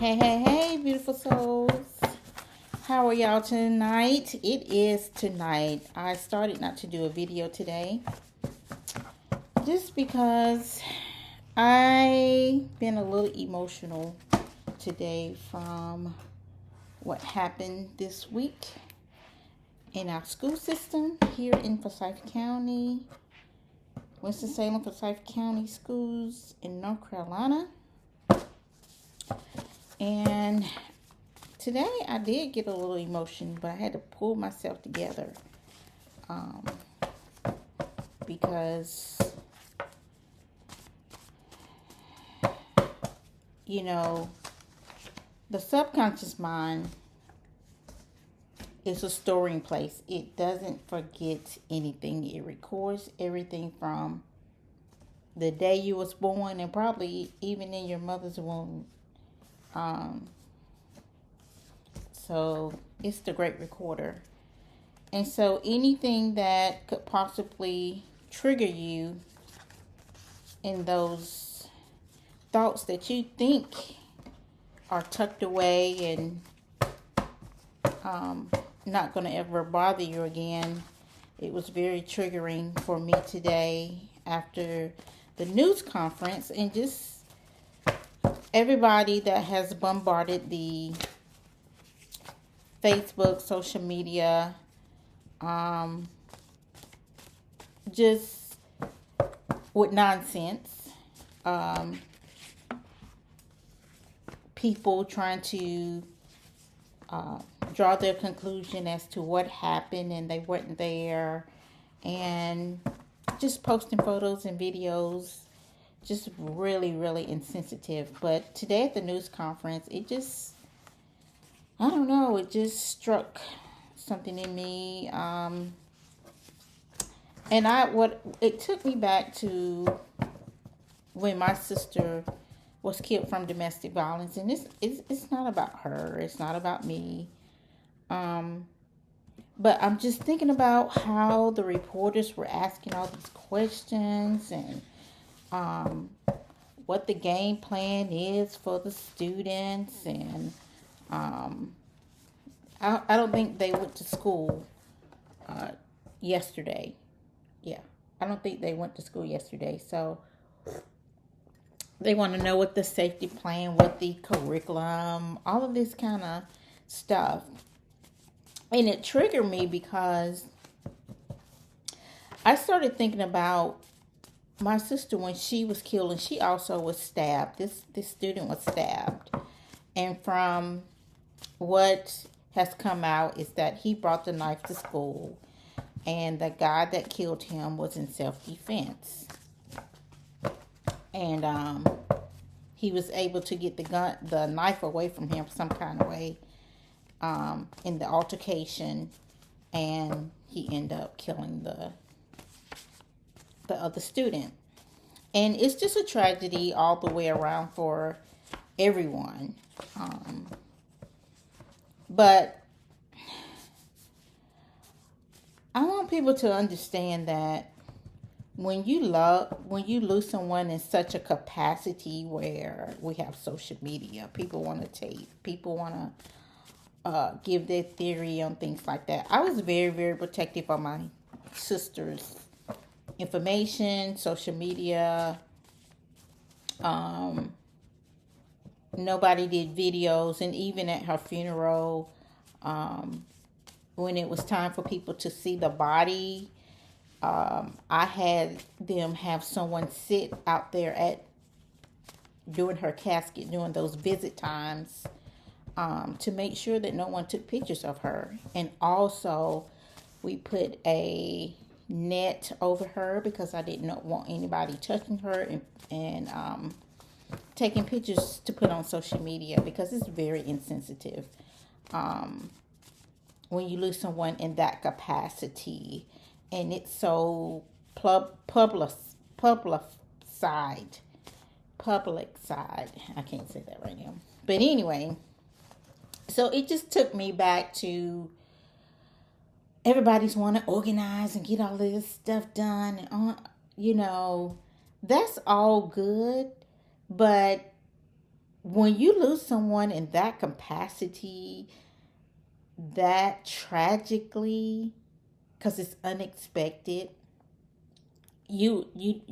Hey, hey, hey, beautiful souls. How are y'all tonight? It is tonight. I started not to do a video today just because I've been a little emotional today from what happened this week in our school system here in Forsyth County, Winston-Salem, Forsyth County schools in North Carolina. And today I did get a little emotion, but I had to pull myself together because, you know, the subconscious mind is a storing place. It doesn't forget anything. It records everything from the day you was born and probably even in your mother's womb. So it's the great recorder. And so anything that could possibly trigger you in those thoughts that you think are tucked away and not going to ever bother you again. It was very triggering for me today after the news conference and just everybody that has bombarded the Facebook, social media, just with nonsense. People trying to draw their conclusion as to what happened and they weren't there, and just posting photos and videos, just really, really insensitive. But today at the news conference, it just, I don't know, it just struck something in me. And it took me back to when my sister was killed from domestic violence, and it's not about her, it's not about me. But I'm just thinking about how the reporters were asking all these questions and what the game plan is for the students, and I don't think they went to school yesterday. Yeah, I don't think they went to school yesterday. So they want to know what the safety plan, what the curriculum, all of this kind of stuff. And it triggered me because I started thinking about my sister when she was killed, and she also was stabbed. This student was stabbed. And from what has come out is that he brought the knife to school, and the guy that killed him was in self-defense. And he was able to get the knife away from him some kind of way in the altercation, and he ended up killing the other student. And it's just a tragedy all the way around for everyone. But I want people to understand that when you lose someone in such a capacity where we have social media, people want to tape, people want to give their theory on things like that. I was very, very protective of my sister's information, social media. Nobody did videos, and even at her funeral, when it was time for people to see the body, I had them have someone sit out there during her casket, during those visit times, to make sure that no one took pictures of her. And also, we put a net over her because I did not want anybody touching her and taking pictures to put on social media, because it's very insensitive when you lose someone in that capacity, and it's so public side. I can't say that right now. But anyway, so it just took me back to everybody's want to organize and get all this stuff done, and that's all good, but when you lose someone in that capacity, that tragically, because it's unexpected, you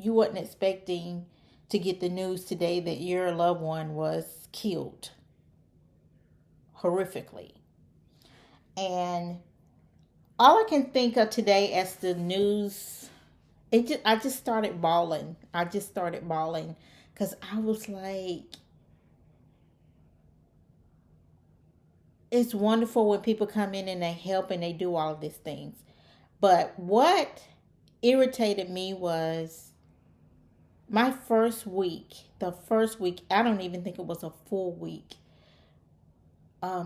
wasn't expecting to get the news today that your loved one was killed horrifically. And all I can think of today as the news, I just started bawling. I just started bawling because I was like, it's wonderful when people come in and they help and they do all of these things. But what irritated me was my first week, the first week, I don't even think it was a full week.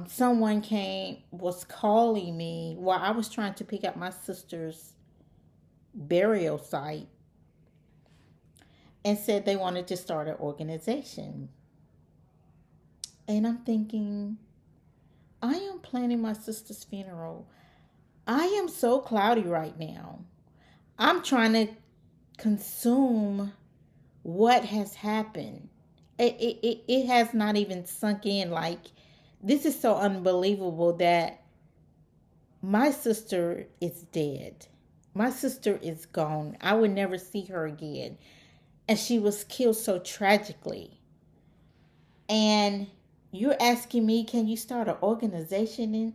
Someone was calling me while I was trying to pick up my sister's burial site and said they wanted to start an organization. And I'm thinking, I am planning my sister's funeral. I am so cloudy right now. I'm trying to consume what has happened. It has not even sunk in. Like, this is so unbelievable that my sister is dead. My sister is gone. I would never see her again. And she was killed so tragically. And you're asking me, can you start an organization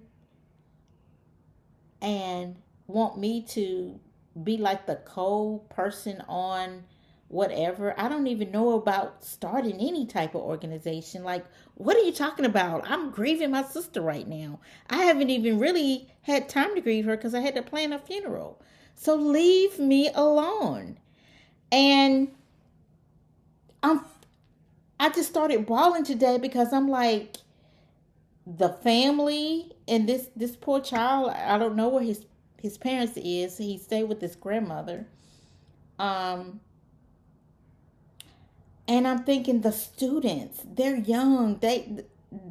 and want me to be like the co-person on whatever? I don't even know about starting any type of organization. Like, what are you talking about? I'm grieving my sister right now. I haven't even really had time to grieve her because I had to plan a funeral. So leave me alone. And I just started bawling today because I'm like, the family and this poor child, I don't know where his parents is. He stayed with his grandmother. Um and I'm thinking, the students, they're young.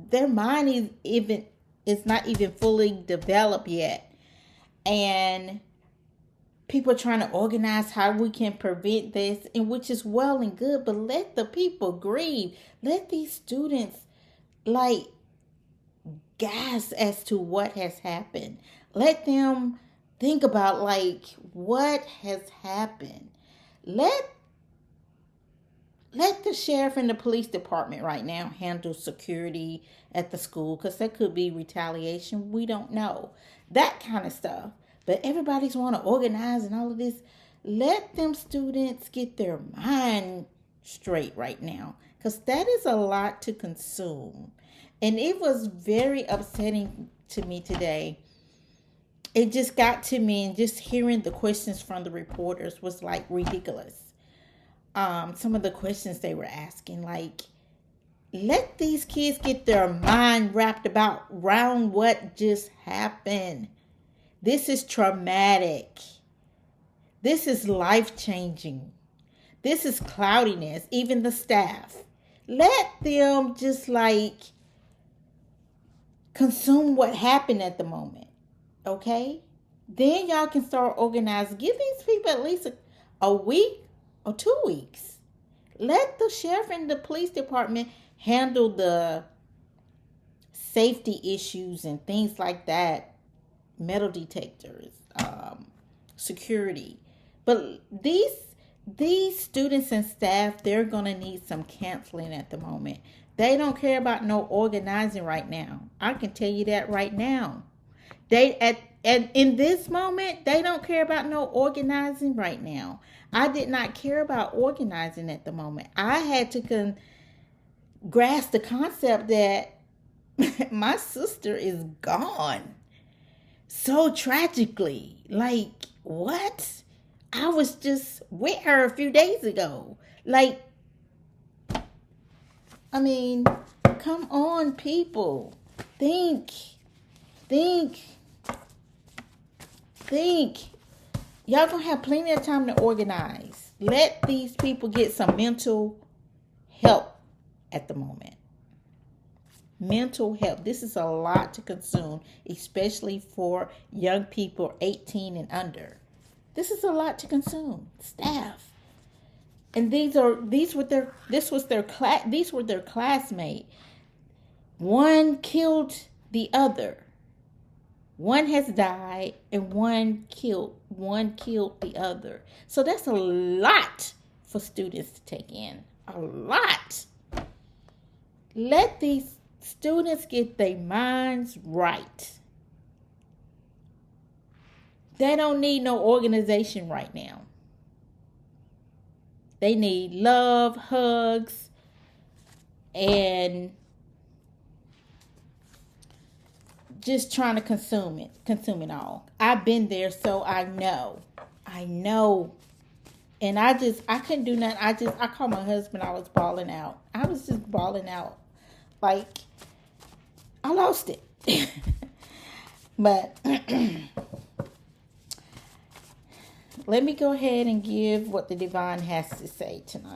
Their mind is not even fully developed yet. And people are trying to organize how we can prevent this, and which is well and good, but let the people grieve. Let these students, like, gasp as to what has happened. Let them think about, like, what has happened. Let the sheriff and the police department right now handle security at the school, because there could be retaliation. We don't know. That kind of stuff. But everybody's want to organize and all of this. Let them students get their mind straight right now, because that is a lot to consume. And it was very upsetting to me today. It just got to me, and just hearing the questions from the reporters was like ridiculous. Some of the questions they were asking, like, let these kids get their mind wrapped around what just happened. This is traumatic. This is life-changing. This is cloudiness. Even the staff. Let them just, like, consume what happened at the moment. Okay? Then y'all can start organizing. Give these people at least a week or 2 weeks. Let the sheriff and the police department handle the safety issues and things like that. Metal detectors, security. But these students and staff, they're going to need some counseling at the moment. They don't care about no organizing right now. I can tell you that right now. In this moment, they don't care about no organizing right now. I did not care about organizing at the moment. I had to grasp the concept that my sister is gone so tragically. Like, what? I was just with her a few days ago. Like, I mean, come on, people. Think. Y'all gonna have plenty of time to organize. Let these people get some mental help at the moment. Mental health. This is a lot to consume, especially for young people 18 and under. This is a lot to consume. Staff, And these were their classmates. One killed the other. One has died and one killed the other. So that's a lot for students to take in. A lot. Let these students get their minds right. They don't need no organization right now. They need love, hugs, and just trying to consume it all. I've been there, so I know. And I couldn't do nothing. I called my husband. I was bawling out. I was just bawling out. Like, I lost it. But let me go ahead and give what the divine has to say tonight.